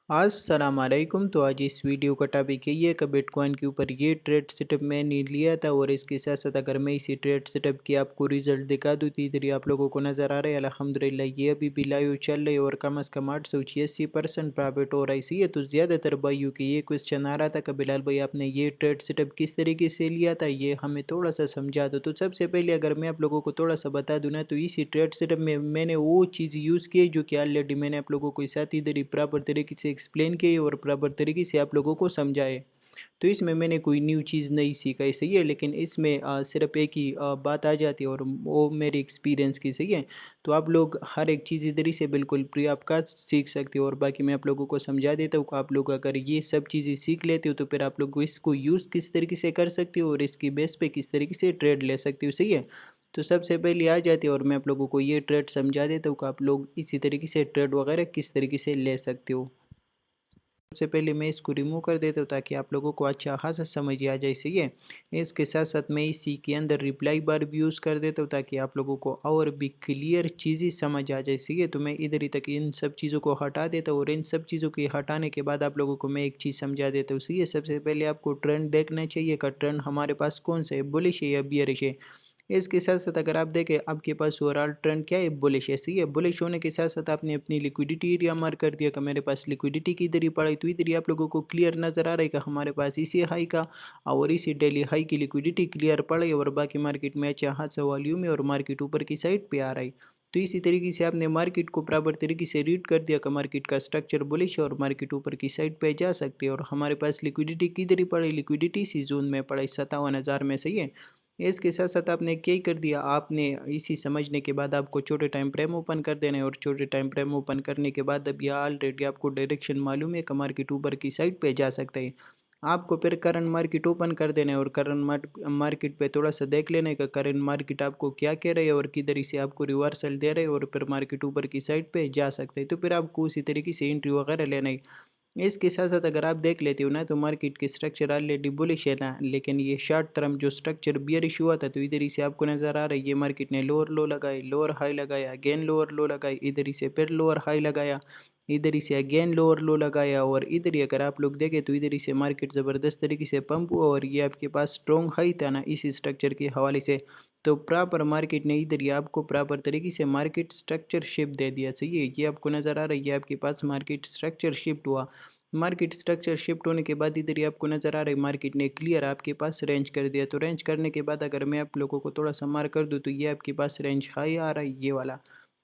अस्सलामुअलैकुम। तो आज इस वीडियो का टॉपिक यही है कि बिटकॉइन के ऊपर ये ट्रेड सेटअप मैंने लिया था और इसके साथ साथ अगर मैं इसी ट्रेड सेटअप की आपको रिजल्ट दिखा दूँ तो इधर ही आप लोगों को नज़र आ रहा है अल्हम्दुलिल्लाह ये अभी भी लाइव चल रही है और कम अज़ कम 886% प्रॉफिट हो रहा है। इसी है तो ज़्यादातर भाइयों के ये क्वेश्चन आ रहा था कि बिलाल भाई आपने ये ट्रेड सेटअप किस तरीके से लिया था, ये हमें थोड़ा सा समझा दो। तो सबसे पहले अगर मैं आप लोगों को थोड़ा सा बता दूँ ना, तो इसी ट्रेड सेटअप में मैंने वो चीज़ यूज़ की है जो कि ऑलरेडी मैंने आप लोगों को साथ इधर ही प्रॉपर तरीके से एक्सप्लेन की और प्रॉपर तरीके से आप लोगों को समझाए। तो इसमें मैंने कोई न्यू चीज़ नहीं सीखा है, सही है। लेकिन इसमें सिर्फ एक ही बात आ जाती है और वो मेरी एक्सपीरियंस की, सही है। तो आप लोग हर एक चीज़ इधर ही से बिल्कुल फ्री ऑफ कॉस्ट सीख सकते हो और बाकी मैं आप लोगों को समझा देता हूँ कि आप लोग अगर ये सब चीज़ें सीख लेते हो तो फिर आप लोग इसको यूज़ किस तरीके से कर सकते हो और इसकी बेस पे किस तरीके से ट्रेड ले सकते हो, सही है। तो सबसे पहले आ जाती है और मैं आप लोगों को ये ट्रेड समझा देता हूँ कि आप लोग इसी तरीके से ट्रेड वगैरह किस तरीके से ले सकते हो। सबसे पहले मैं इसको रिमूव कर देता हूँ ताकि आप लोगों को अच्छा खासा समझ आ जाए, सही है। इसके साथ साथ मैं इसी के अंदर रिप्लाई बार भी यूज़ कर देता हूँ ताकि आप लोगों को और भी क्लियर चीज़ें समझ आ जाए, सही है। तो मैं इधर ही तक इन सब चीज़ों को हटा देता हूँ और इन सब चीज़ों के हटाने के बाद आप लोगों को मैं एक चीज़ समझा देता हूँ, सही है। सबसे पहले आपको ट्रेंड देखना चाहिए का ट्रेंड हमारे पास कौन सा है, बुलिश है या बियरिश है। इसके साथ साथ अगर आप देखें आपके पास ओवरऑल ट्रेंड क्या है, बुलिश है, सही है। बुलिश होने के साथ साथ आपने अपनी लिक्विडिटी एरिया मार्क कर दिया कि मेरे पास लिक्विडिटी की इधर ही पड़ा है, तो इधर ही आप लोगों को क्लियर नज़र आ रहा है कि हमारे पास इसी हाई का और इसी डेली हाई की लिक्विडिटी क्लियर पड़ा है और बाकी मार्केट में अच्छा खासा वॉल्यूम है और मार्केट ऊपर की साइड पे आ रहा है। तो इसी तरीके से आपने मार्केट को बराबर तरीके से रीड कर दिया कि मार्केट का स्ट्रक्चर बुलिश है और मार्केट ऊपर की साइड पे जा सकती है और हमारे पास लिक्विडिटी किधर ही पड़ी, लिक्विडिटी इसी जोन में पड़ा है 57,000 में, सही है। इसके साथ साथ आपने क्या ही कर दिया, आपने इसी समझने के बाद आपको छोटे टाइम फ्रेम ओपन कर देना है और छोटे टाइम फ्रेम ओपन करने के बाद अब यह ऑलरेडी आपको डायरेक्शन मालूम है कि मार्केट ऊपर की साइड पे जा सकता है। आपको फिर करंट मार्केट ओपन कर देना है और करंट मार्केट पे थोड़ा सा देख लेना है कि करंट मार्केट आपको क्या कह रहा है और किधर से आपको रिवर्सल दे रहे हैं और फिर मार्केट ऊपर की साइड पे जा सकता है। तो फिर आपको उसी तरीके से एंट्री वगैरह लेना है। इसके साथ साथ अगर आप देख लेते हो ना, तो मार्केट की स्ट्रक्चर ऑलरेडी बुलिश है ना, लेकिन ये शॉर्ट टर्म जो स्ट्रक्चर बियरिश हुआ था तो इधर ही से आपको नज़र आ रहा है ये मार्केट ने लोअर लो लगाई, लोअर हाई लगाया, अगेन लोअर लो लगाई, इधर ही से फिर लोअर हाई लगाया, इधर ही से अगेन लोअर लो लगाया और इधर ही अगर आप लोग देखें तो इधर ही से मार्केट ज़बरदस्त तरीके से पंप हुआ और ये आपके पास स्ट्रॉन्ग हाई था ना इसी स्ट्रक्चर के हवाले से। तो प्रॉपर मार्केट ने इधर ही आपको प्रॉपर तरीके से मार्केट स्ट्रक्चर शिफ्ट दे दिया, सही है। ये आपको नज़र आ रहा है ये आपके पास मार्केट स्ट्रक्चर शिफ्ट हुआ। मार्केट स्ट्रक्चर शिफ्ट होने के बाद इधर ही आपको नज़र आ रहा है मार्केट ने क्लियर आपके पास रेंज कर दिया। तो रेंज करने के बाद अगर मैं आप लोगों को थोड़ा सा मार्क कर दूँ तो ये आपके पास रेंज हाई आ रहा है, ये वाला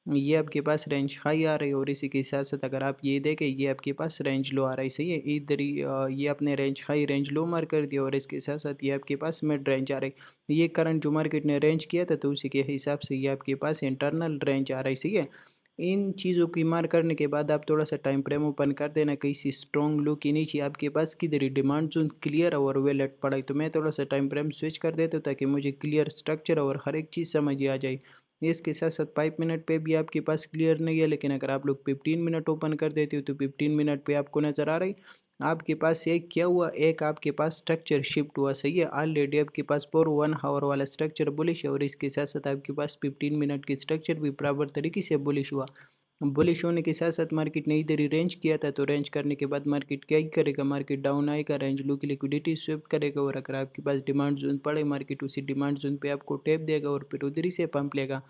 ये आपके पास रेंज हाई आ रही है और इसी के साथ साथ अगर आप ये देखें ये आपके पास रेंज लो आ रहा है, सही है। इधर ही ये आपने रेंज हाई रेंज लो मार्क कर दिया और इसके साथ साथ ये आपके पास मिड रेंज आ रही है। ये करंट जो मार्केट ने रेंज किया था तो उसी के हिसाब से ये आपके पास इंटरनल रेंज आ रहा है, सही है। इन चीज़ों की मार करने के बाद आप थोड़ा सा टाइम फ्रेम ओपन कर देना किसी स्ट्रॉन्ग लो के नीचे आपके पास किधर ही डिमांड जोन क्लियर और वेलेट पड़ा है। तो मैं थोड़ा सा टाइम फ्रेम स्विच कर देता हूँ ताकि मुझे क्लियर स्ट्रक्चर और हर एक चीज़ समझ आ जाए। इसके साथ साथ 5 मिनट पे भी आपके पास क्लियर नहीं है, लेकिन अगर आप लोग 15 मिनट ओपन कर देते हो तो 15 मिनट पे आपको नज़र आ रहा है आपके पास एक क्या हुआ, एक आपके पास स्ट्रक्चर शिफ्ट हुआ, सही है। ऑलरेडी आपके पास पर 1 आवर वाला स्ट्रक्चर बुलिश है और इसके साथ साथ आपके पास 15 मिनट की स्ट्रक्चर भी बराबर तरीके से बुलिश हुआ। बुलिश होने के साथ साथ मार्केट ने इधर ही रेंज किया था तो रेंज करने के बाद मार्केट क्या ही करेगा, मार्केट डाउन आएगा, रेंज लो की लिक्विडिटी स्विफ्ट करेगा और अगर आपके पास डिमांड जोन पड़े मार्केट उसी डिमांड जोन पे आपको टैप देगा और फिर उधर ही से पंप लेगा।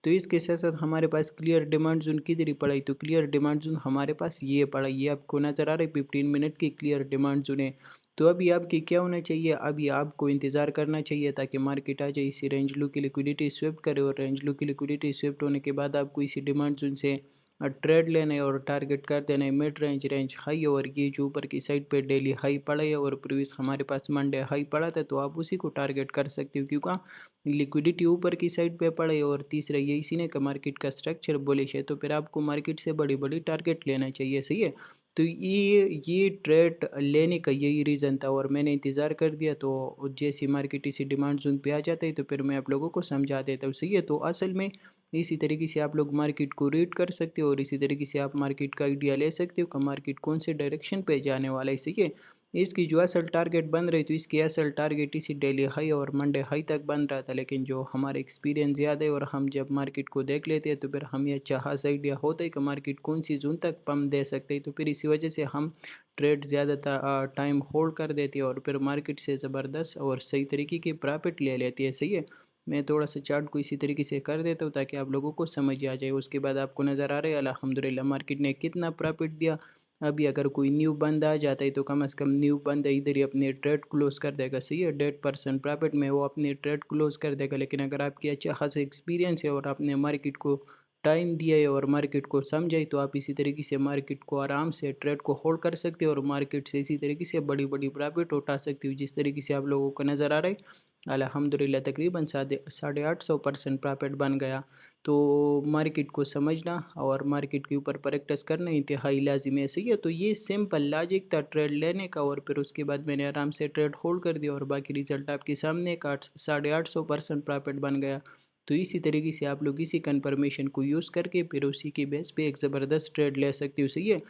तो इसके साथ साथ हमारे पास क्लियर डिमांड जोन किधर ही पड़ा है, तो क्लियर डिमांड जोन हमारे पास ये पड़ा, ये आपको नज़र आ रहा है 15 मिनट की क्लियर डिमांड जोन है। तो अभी आपकी क्या होना चाहिए, अभी आपको इंतज़ार करना चाहिए ताकि मार्केट आ जाए इसी रेंज लो की लिक्विडिटी स्विफ्ट करे और रेंज लो की लिक्विडिटी स्विफ्ट होने के बाद आपको इसी डिमांड जोन से ट्रेड लेना है और टारगेट कर देना है मिड रेंज रेंज हाई और ये जो ऊपर की साइड पे डेली हाई पड़ा है और प्रीवियस हमारे पास मंडे हाई पड़ा था तो आप उसी को टारगेट कर सकते हो क्योंकि लिक्विडिटी ऊपर की साइड पे पड़े और तीसरा ये इसी ने का मार्केट का स्ट्रक्चर बुलिश है तो फिर आपको मार्केट से बड़ी बड़ी टारगेट लेना चाहिए, सही है। तो ये ट्रेड लेने का यही रीज़न था और मैंने इंतज़ार कर दिया तो जैसी मार्केट इसी डिमांड जोन पे आ जाता है तो फिर मैं आप लोगों को समझा देता हूँ, सही है। तो असल में इसी तरीके से आप लोग मार्केट को रीड कर सकते हो और इसी तरीके से आप मार्केट का आइडिया ले सकते हो कि मार्केट कौन से डायरेक्शन पे जाने वाला है, सही है। इसकी जो असल टारगेट बन रही, तो इसकी असल टारगेट इसी डेली हाई और मंडे हाई तक बन रहा था, लेकिन जो हमारे एक्सपीरियंस ज़्यादा है और हम जब मार्केट को देख लेते हैं तो फिर हमें अच्छा खासा आइडिया होता है कि मार्केट कौन सी जोन तक पम्प दे सकते हैं। तो फिर इसी वजह से हम ट्रेड ज़्यादातर टाइम होल्ड कर देते हैं और फिर मार्केट से ज़बरदस्त और सही तरीके की प्रॉफिट ले लेती है। सही है, मैं थोड़ा सा चार्ट को इसी तरीके से कर देता हूँ ताकि आप लोगों को समझ आ जाए। उसके बाद आपको नज़र आ रहा है अल्हम्दुलिल्लाह मार्केट ने कितना प्रॉफिट दिया। अभी अगर कोई न्यू बंदा आ जाता है तो कम से कम न्यू बंदा इधर ही अपने ट्रेड क्लोज कर देगा। सही है, 1.5% प्रॉफिट में वो अपने ट्रेड क्लोज कर देगा। लेकिन अगर आपकी अच्छा खासा एक्सपीरियंस है और आपने मार्केट को टाइम दिया है और मार्केट को समझाई, तो आप इसी तरीके से मार्केट को आराम से ट्रेड को होल्ड कर सकते हो और मार्केट से इसी तरीके से बड़ी बड़ी प्रॉफिट उठा सकते हो, जिस तरीके से आप लोगों को नज़र आ रहा है। अल्हम्दुलिल्लाह तकरीबन 850% प्रॉफिट बन गया। तो मार्केट को समझना और मार्केट के ऊपर प्रैक्टिस करना इंतहाई लाजिम है। सही है, तो ये सिंपल लॉजिक था ट्रेड लेने का और फिर उसके बाद मैंने आराम से ट्रेड होल्ड कर दिया और बाकी रिजल्ट आपके सामने का 850% प्रॉफिट बन गया। तो इसी तरीके से आप लोग इसी कन्फर्मेशन को यूज़ करके फिर उसी की बेस पे एक ज़बरदस्त ट्रेड ले सकते हो। सही है,